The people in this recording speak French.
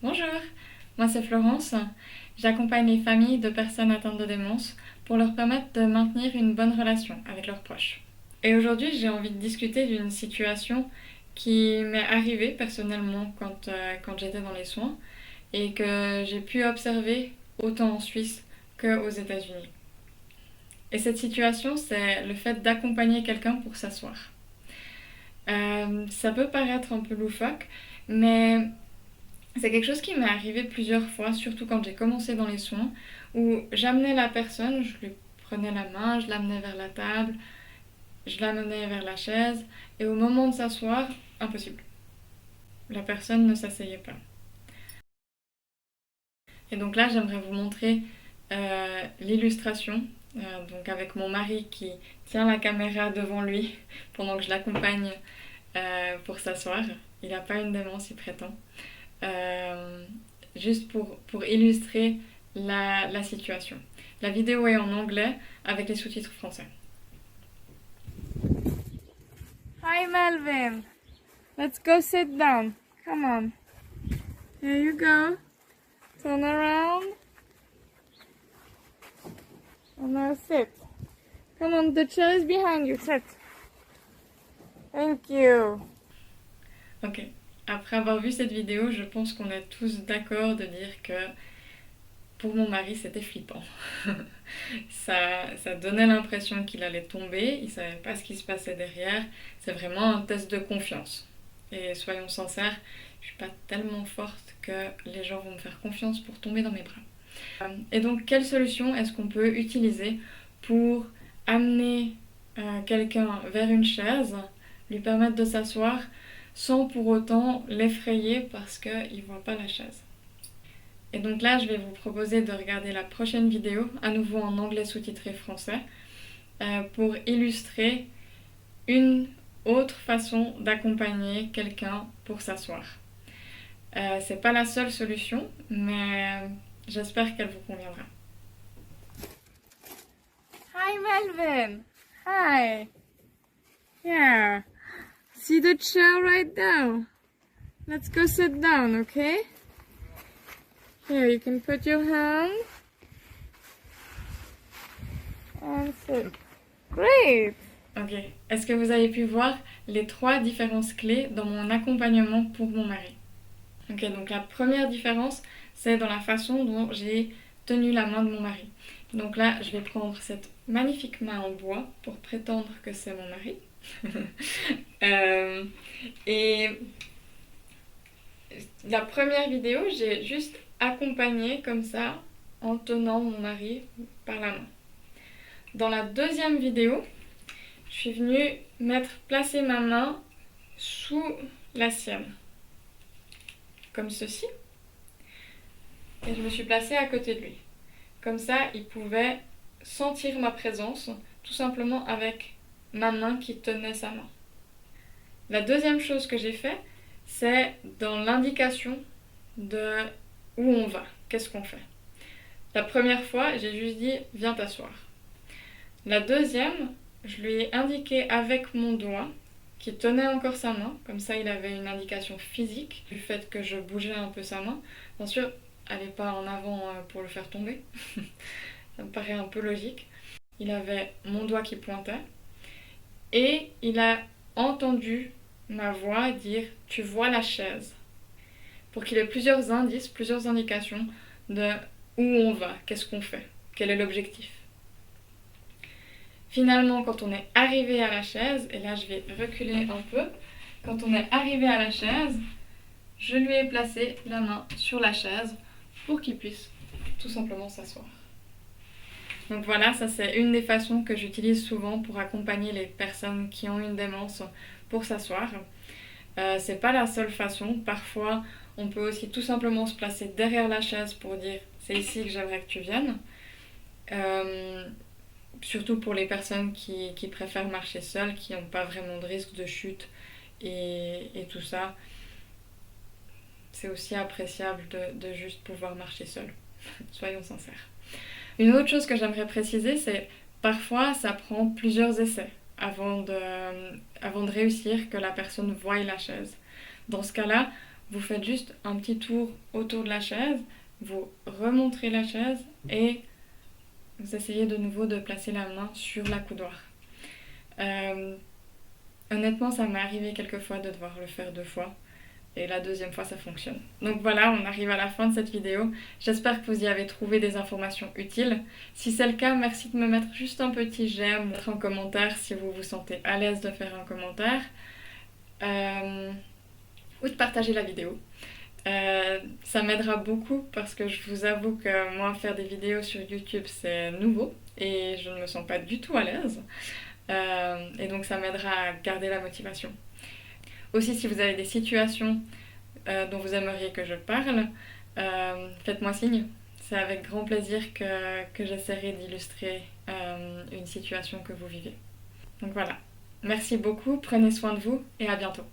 Bonjour, moi c'est Florence. J'accompagne les familles de personnes atteintes de démence pour leur permettre de maintenir une bonne relation avec leurs proches. Et aujourd'hui, j'ai envie de discuter d'une situation qui m'est arrivée personnellement quand j'étais dans les soins et que j'ai pu observer autant en Suisse qu'aux États-Unis. Et cette situation, c'est le fait d'accompagner quelqu'un pour s'asseoir. Ça peut paraître un peu loufoque, mais c'est quelque chose qui m'est arrivé plusieurs fois, surtout quand j'ai commencé dans les soins, où j'amenais la personne, je lui prenais la main, je l'amenais vers la table, je l'amenais vers la chaise, et au moment de s'asseoir, impossible. La personne ne s'asseyait pas. Et donc là, j'aimerais vous montrer l'illustration, donc avec mon mari qui tient la caméra devant lui pendant que je l'accompagne pour s'asseoir. Il n'a pas une démence, il prétend. Euh, Juste pour illustrer la situation. La vidéo est en anglais avec les sous-titres français. Hi Melvin, let's go sit down. Come on. Here you go. Turn around. And now sit. Come on, the chair is behind you. Sit. Thank you. Ok. Après avoir vu cette vidéo, je pense qu'on est tous d'accord de dire que pour mon mari, c'était flippant. Ça donnait l'impression qu'il allait tomber, il savait pas ce qui se passait derrière. C'est vraiment un test de confiance. Et soyons sincères, je suis pas tellement forte que les gens vont me faire confiance pour tomber dans mes bras. Et donc, quelle solution est-ce qu'on peut utiliser pour amener quelqu'un vers une chaise, lui permettre de s'asseoir, sans pour autant l'effrayer parce qu'il ne voit pas la chaise? Et donc là, je vais vous proposer de regarder la prochaine vidéo, à nouveau en anglais sous-titré français, pour illustrer une autre façon d'accompagner quelqu'un pour s'asseoir. C'est pas la seule solution, mais j'espère qu'elle vous conviendra. Hi Melvin! Hi! Yeah! See the chair right there? Let's go sit down, okay? Here, you can put your hand and sit. Great! Ok. Est-ce que vous avez pu voir les 3 différences clés dans mon accompagnement pour mon mari? Ok, donc la première différence, c'est dans la façon dont j'ai tenu la main de mon mari. Donc là, je vais prendre cette magnifique main en bois pour prétendre que c'est mon mari. Et la première vidéo, j'ai juste accompagné comme ça en tenant mon mari par la main. Dans la deuxième vidéo, je suis venue placer ma main sous la sienne, comme ceci, et je me suis placée à côté de lui. Comme ça, il pouvait sentir ma présence, tout simplement avec ma main qui tenait sa main. La deuxième chose que j'ai fait, c'est dans l'indication de où on va, qu'est-ce qu'on fait. La première fois, j'ai juste dit « viens t'asseoir ». La deuxième, je lui ai indiqué avec mon doigt, qui tenait encore sa main, comme ça il avait une indication physique du fait que je bougeais un peu sa main. Bien sûr, elle n'est pas en avant pour le faire tomber, ça me paraît un peu logique. Il avait mon doigt qui pointait, et il a entendu ma voix dire « tu vois la chaise », pour qu'il ait plusieurs indices, plusieurs indications de où on va, qu'est-ce qu'on fait, quel est l'objectif. Finalement, quand on est arrivé à la chaise, et là je vais reculer un peu, quand on est arrivé à la chaise, je lui ai placé la main sur la chaise pour qu'il puisse tout simplement s'asseoir. Donc voilà, ça c'est une des façons que j'utilise souvent pour accompagner les personnes qui ont une démence pour s'asseoir. C'est pas la seule façon, parfois on peut aussi tout simplement se placer derrière la chaise pour dire c'est ici que j'aimerais que tu viennes. Surtout pour les personnes qui préfèrent marcher seules, qui n'ont pas vraiment de risque de chute et tout ça. C'est aussi appréciable de juste pouvoir marcher seul. Soyons sincères. Une autre chose que j'aimerais préciser, c'est parfois ça prend plusieurs essais avant de réussir que la personne voie la chaise. Dans ce cas-là, vous faites juste un petit tour autour de la chaise, vous remontrez la chaise et vous essayez de nouveau de placer la main sur la coudoir. Honnêtement, ça m'est arrivé quelques fois de devoir le faire 2 fois. Et la deuxième fois, ça fonctionne. Donc voilà, on arrive à la fin de cette vidéo. J'espère que vous y avez trouvé des informations utiles. Si c'est le cas, merci de me mettre juste un petit j'aime, mettre en commentaire si vous vous sentez à l'aise de faire un commentaire. Ou de partager la vidéo. Ça m'aidera beaucoup parce que je vous avoue que moi, faire des vidéos sur YouTube, c'est nouveau. Et je ne me sens pas du tout à l'aise. Et donc ça m'aidera à garder la motivation. Aussi, si vous avez des situations dont vous aimeriez que je parle, faites-moi signe. C'est avec grand plaisir que j'essaierai d'illustrer une situation que vous vivez. Donc voilà. Merci beaucoup, prenez soin de vous et à bientôt.